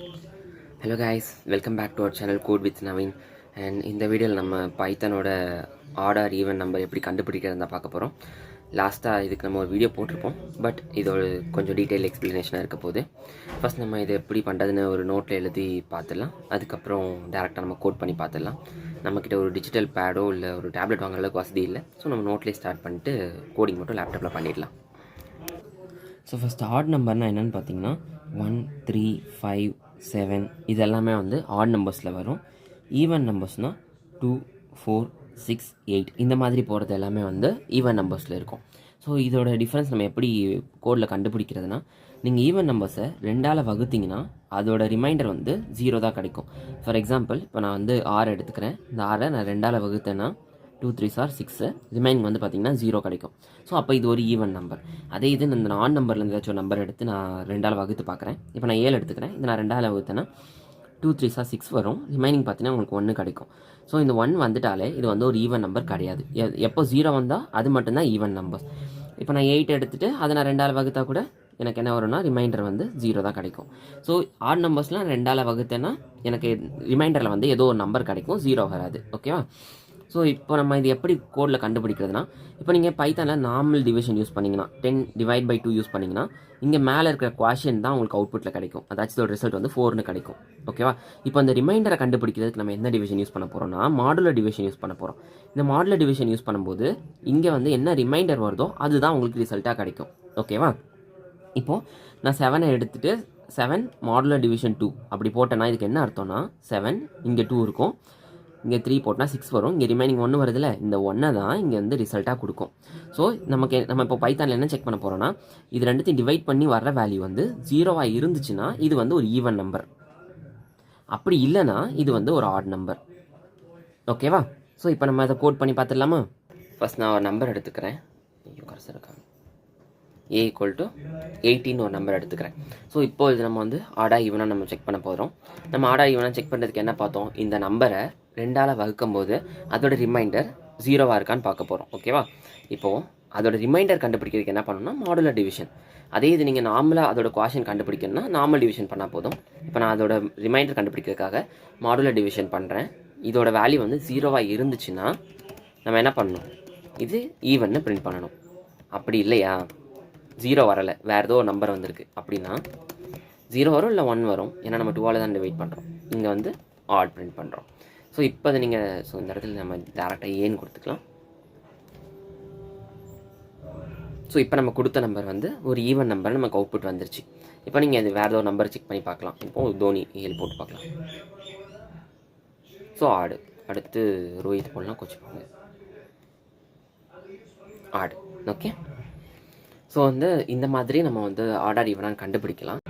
Hello guys, welcome back to our channel Code with Naveen. And இந்த வீடியோவில் நம்ம பைத்தனோட order even number எப்படி கண்டுபிடிக்கிறதா பார்க்க போகிறோம். லாஸ்ட்டாக இதுக்கு நம்ம ஒரு வீடியோ போட்டிருப்போம், பட் இது ஒரு கொஞ்சம் டீட்டெயில் எக்ஸ்ப்ளனேஷனாக இருக்க போகுது. ஃபஸ்ட் நம்ம இதை எப்படி பண்ணுறதுன்னு ஒரு நோட்டில் எழுதி பார்த்துடலாம். அதுக்கப்புறம் டேரெக்டாக நம்ம கோட் பண்ணி பார்த்துடலாம். நம்மக்கிட்ட ஒரு டிஜிட்டல் பேடோ இல்லை ஒரு டேப்லெட் வாங்குற அளவுக்கு வசதி இல்லை. ஸோ நம்ம நோட்லேயே ஸ்டார்ட் பண்ணிட்டு கோடிங் மட்டும் லேப்டாப்பில் பண்ணிடலாம். ஸோ ஃபஸ்ட் ஆட் நம்பர்னால் என்னென்னு பார்த்தீங்கன்னா 1, 3, 5, 7 இது எல்லாமே வந்து ஆட் நம்பர்ஸில் வரும். ஈவன் நம்பர்ஸ்னால் 2, 4, 6, 8 இந்த மாதிரி போகிறது எல்லாமே வந்து ஈவன் நம்பர்ஸில் இருக்கும். ஸோ இதோட டிஃப்ரென்ஸ் நம்ம எப்படி கோடில் கண்டுபிடிக்கிறதுனா, நீங்கள் ஈவன் நம்பர்ஸை 2ஆல் வகுத்திங்கன்னா அதோட ரிமைண்டர் வந்து 0 தான் கிடைக்கும். ஃபார் எக்ஸாம்பிள் இப்போ நான் வந்து 6 எடுத்துக்கிறேன். இந்த 6 நான் 2ஆல் வகுத்தேன்னா 2 3s are 6, ரிமைனிங் வந்து பார்த்திங்கன்னா 0 கிடைக்கும். ஸோ அப்போ இது ஒரு ஈவன் நம்பர். அதே இது இந்த நான் நம்பர்லேருந்து ஏதாச்சும் ஒரு நம்பர் எடுத்து நான் 2ஆல் வகுத்து பார்க்குறேன். இப்போ நான் 7 எடுத்துக்கிறேன். இது நான் 2ஆல் வகுத்தேன்னா 2 3s are 6 வரும். ரிமைனிங் பார்த்தீங்கன்னா உங்களுக்கு 1 கிடைக்கும். ஸோ இந்த 1 வந்துட்டாலே இது வந்து ஒரு ஈவன் நம்பர் கிடையாது. எப்போ 0 வந்தால் அது மட்டும்தான் ஈவன் நம்பர். இப்போ நான் 8 எடுத்துகிட்டு அதை நான் 2ஆல் வகுத்தா கூட எனக்கு என்ன வரும்னா ரிமைண்டர் வந்து 0 தான் கிடைக்கும். ஸோ ஆட் நம்பர்ஸ்லாம் 2ஆல் வகுத்தேன்னா எனக்கு ரிமைண்டரில் வந்து ஏதோ ஒரு நம்பர் கிடைக்கும், 0 வராது. ஓகேவா? ஸோ இப்போ நம்ம இது எப்படி கோடில் கண்டுபிடிக்கிறதுனா, இப்போ நீங்கள் பைத்தானில் நார்மல் டிவிஷன் யூஸ் பண்ணிங்கன்னா 10 divide by 2 யூஸ் பண்ணிங்கன்னா இங்கே மேலே இருக்கிற குவாஷன் தான் உங்களுக்கு அவுட்புட்டில் கிடைக்கும். அதாச்சும் ஒரு ரிசல்ட் வந்து 4ன்னு கிடைக்கும். ஓகேவா? இப்போ அந்த ரிமைண்டரை கண்டுபிடிக்கிறதுக்கு நம்ம என்ன டிவிஷன் யூஸ் பண்ண போகிறோம்னா மாடுலர் டிவிஷன் யூஸ் பண்ண போகிறோம். இந்த மாடுலர் டிவிஷன் யூஸ் பண்ணும்போது இங்கே வந்து என்ன ரிமைண்டர் வருதோ அதுதான் உங்களுக்கு ரிசல்ட்டாக கிடைக்கும். ஓகேவா? இப்போது நான் 7 எடுத்துகிட்டு 7 மாடுலர் டிவிஷன் 2 அப்படி போட்டேன்னா இதுக்கு என்ன அர்த்தம்னா 7 இங்கே 2 இருக்கும், இங்கே 3 போட்டால் 6 வரும், இங்கே ரிமைனிங் 1 வருதுல்ல, இந்த 1 தான் இங்கே வந்து ரிசல்ட்டாக கொடுக்கும். ஸோ நம்ம இப்போ பைத்தானில் என்ன செக் பண்ண போகிறோன்னா, இது ரெண்டுத்தையும் டிவைட் பண்ணி வர்ற வேல்யூ வந்து 0ஆக இருந்துச்சுன்னா இது வந்து ஒரு ஈவன் நம்பர், அப்படி இல்லைனா இது வந்து ஒரு ஆட் நம்பர். ஓகேவா? ஸோ இப்போ நம்ம அதை கோட் பண்ணி பார்த்துடலாமா? ஃபஸ்ட் நான் ஒரு நம்பர் எடுத்துக்கிறேன். கரெக்டாக இருக்காங்க. A = 18 ஒரு நம்பர் எடுத்துக்கிறேன். ஸோ இப்போ இது நம்ம வந்து ஆடா ஈவனாக நம்ம செக் பண்ண போகிறோம். நம்ம ஆடா ஈவனாக செக் பண்ணுறதுக்கு என்ன பார்த்தோம், இந்த நம்பரை 2ஆல் வகுக்கும் போது அதோட ரிமைண்டர் 0வாக இருக்கான்னு பார்க்க போகிறோம். ஓகேவா? இப்போது அதோட ரிமைண்டர் கண்டுபிடிக்கிறதுக்கு என்ன பண்ணணும்னா மாடுலர் டிவிஷன். அதே இது நீங்கள் நார்மலாக அதோட குவாஷன் கண்டுபிடிக்கணும்னா நார்மல் டிவிஷன் பண்ணால் போதும். இப்போ நான் அதோட ரிமைண்டர் கண்டுபிடிக்கிறதுக்காக மாடுலர் டிவிஷன் பண்ணுறேன். இதோட வேல்யூ வந்து 0வாக இருந்துச்சுன்னா நம்ம என்ன பண்ணணும், இது ஈவன்னு பிரிண்ட் பண்ணணும். அப்படி இல்லையா 0 வரலை, வேறு ஏதோ ஒரு நம்பர் வந்திருக்கு அப்படின்னா 0 வரும் இல்லை 1 வரும். ஏன்னா நம்ம 2ஆல் தான் டிவைட் பண்ணுறோம். இங்கே வந்து ஆட் பிரிண்ட் பண்ணுறோம். ஸோ இப்போ அதை நீங்கள் இந்த இடத்துல நம்ம டேரெக்டாக ஏன்னு கொடுத்துக்கலாம். ஸோ இப்போ நம்ம கொடுத்த நம்பர் வந்து ஒரு ஈவன் நம்பர் நமக்கு அவுட்புட் வந்துருச்சு. இப்போ நீங்கள் அது வேறு ஏதோ ஒரு நம்பர் செக் பண்ணி பார்க்கலாம். இப்போது தோனி 7 போட்டு பார்க்கலாம். ஸோ ஆடு, அடுத்து ரோஹித் போடலாம், கோச்சிப்பாங்க ஆடு. ஓகே, ஸோ வந்து இந்த மாதிரி நம்ம வந்து ஆர்டர் ஈவனாக கண்டுபிடிக்கலாம்.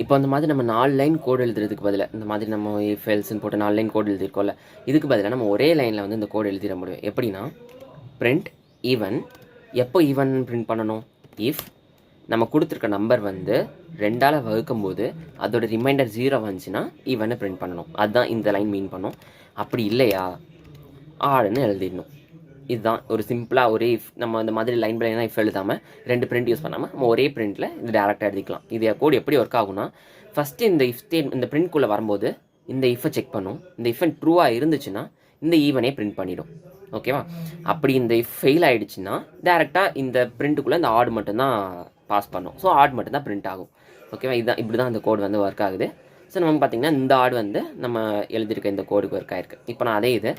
இப்போ அந்த மாதிரி நம்ம 4 லைன் கோடு எழுதுறதுக்கு பதிலாக இந்த மாதிரி நம்ம இஃப் எல்ஸ்ன்னு போட்டு 4 லைன் கோடு எழுதிருக்கோம்ல, இதுக்கு பதிலாக நம்ம ஒரே லைனில் வந்து இந்த கோடு எழுதிட முடியும். எப்படின்னா பிரிண்ட் ஈவன். எப்போ ஈவன் பிரிண்ட் பண்ணணும், இஃப் நம்ம கொடுத்துருக்க நம்பர் வந்து 2ஆல் வகுக்கும் போது அதோட ரிமைண்டர் 0 வந்துச்சுன்னா ஈவனை பிரிண்ட் பண்ணணும். அதுதான் இந்த லைன் மீன் பண்ணும். அப்படி இல்லையா ஆடுன்னு எழுதிடணும். இதுதான் ஒரு சிம்பிளாக ஒரே இஃப். நம்ம இந்த மாதிரி லைன் பை லைனாக இஃப் எழுதாமல் 2 பிரிண்ட் யூஸ் பண்ணாமல் நம்ம ஒரே பிரிண்ட்டில் இது டேரெக்டாக எழுதிக்கலாம். இது கோடு எப்படி ஒர்க் ஆகும்னா, ஃபஸ்ட்டு இந்த இஃப் இந்த பிரிண்ட்குள்ளே வரும்போது இந்த இஃபை செக் பண்ணும். இந்த இஃப் ட்ரூவாக இருந்துச்சுன்னா இந்த ஈவனே பிரிண்ட் பண்ணிடும். ஓகேவா? அப்படி இந்த இஃப் ஃபெயில் ஆகிடுச்சுன்னா டேரெக்டாக இந்த பிரிண்ட்டுக்குள்ளே இந்த ஆட் மட்டும்தான் பாஸ் பண்ணும். ஸோ ஆட் மட்டும்தான் பிரிண்ட் ஆகும். ஓகேவா? இதுதான் இப்படி தான் இந்த கோடு வந்து ஒர்க் ஆகுது. ஸோ நம்ம பார்த்திங்கன்னா இந்த ஆட் வந்து நம்ம எழுதியிருக்க இந்த கோடுக்கு ஒர்க் ஆகிருக்கு. இப்போ நான் அதே இது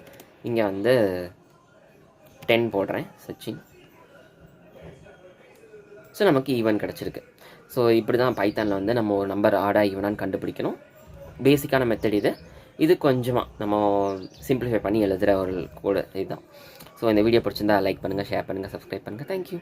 இங்கே வந்து 10 போடுறேன், சச்சின். ஸோ நமக்கு ஈவன் கிடச்சிருக்கு. ஸோ இப்படி தான் பைத்தானில் வந்து நம்ம ஒரு நம்பர் ஆடா ஈவனான்னு கண்டுபிடிக்கணும். பேசிக்கான மெத்தட் இது. இது கொஞ்சமாக நம்ம சிம்பிளிஃபை பண்ணி எழுதுகிற ஒரு கோடு இதுதான். ஸோ இந்த வீடியோ பிடிச்சிருந்தா லைக் பண்ணுங்கள், ஷேர் பண்ணுங்கள், சப்ஸ்கிரைப் பண்ணுங்கள். தேங்க்யூ.